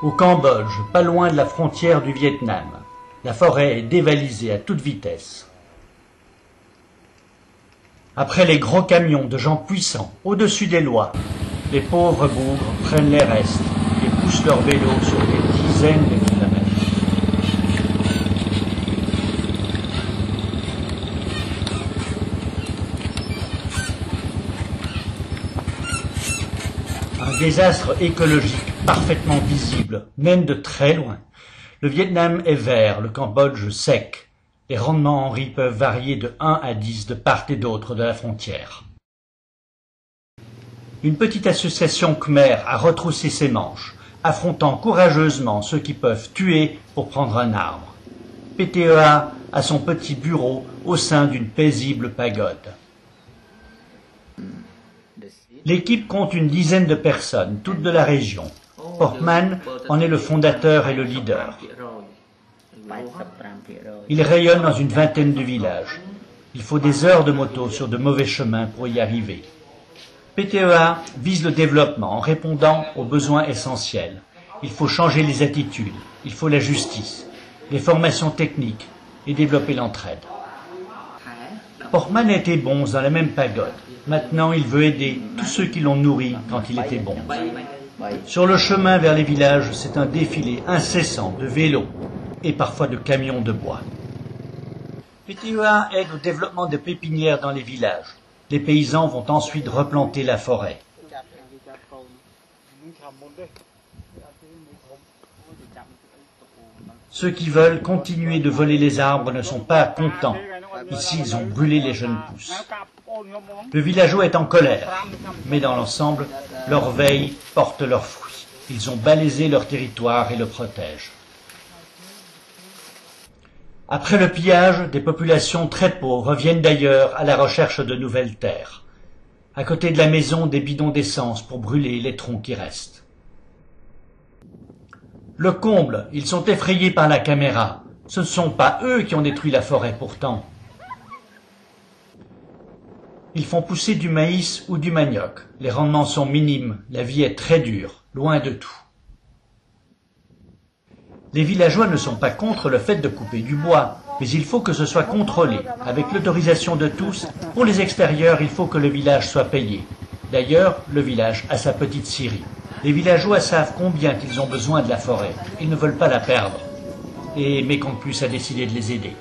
Au Cambodge, pas loin de la frontière du Vietnam, la forêt est dévalisée à toute vitesse. Après les gros camions de gens puissants, au-dessus des lois, les pauvres bougres prennent les restes et poussent leur vélo sur des dizaines de kilomètres. Un désastre écologique parfaitement visible, même de très loin. Le Vietnam est vert, le Cambodge sec. Les rendements en riz peuvent varier de 1 à 10 de part et d'autre de la frontière. Une petite association khmer a retroussé ses manches, affrontant courageusement ceux qui peuvent tuer pour prendre un arbre. PTEA a son petit bureau au sein d'une paisible pagode. L'équipe compte une dizaine de personnes, toutes de la région. Portman en est le fondateur et le leader. Il rayonne dans une vingtaine de villages. Il faut des heures de moto sur de mauvais chemins pour y arriver. PTEA vise le développement en répondant aux besoins essentiels. Il faut changer les attitudes, il faut la justice, les formations techniques et développer l'entraide. Portman était bon dans la même pagode. Maintenant, il veut aider tous ceux qui l'ont nourri quand il était bon. Sur le chemin vers les villages, c'est un défilé incessant de vélos et parfois de camions de bois. PTEA aide au développement de pépinières dans les villages. Les paysans vont ensuite replanter la forêt. Ceux qui veulent continuer de voler les arbres ne sont pas contents. Ici, ils ont brûlé les jeunes pousses. Le villageois est en colère, mais dans l'ensemble, leur veille porte leurs fruits. Ils ont balaisé leur territoire et le protègent. Après le pillage, des populations très pauvres viennent d'ailleurs à la recherche de nouvelles terres. À côté de la maison, des bidons d'essence pour brûler les troncs qui restent. Le comble, ils sont effrayés par la caméra. Ce ne sont pas eux qui ont détruit la forêt pourtant. Ils font pousser du maïs ou du manioc. Les rendements sont minimes, la vie est très dure, loin de tout. Les villageois ne sont pas contre le fait de couper du bois, mais il faut que ce soit contrôlé, avec l'autorisation de tous. Pour les extérieurs, il faut que le village soit payé. D'ailleurs, le village a sa petite scierie. Les villageois savent combien ils ont besoin de la forêt. Ils ne veulent pas la perdre. Et Mekong Plus a décidé de les aider.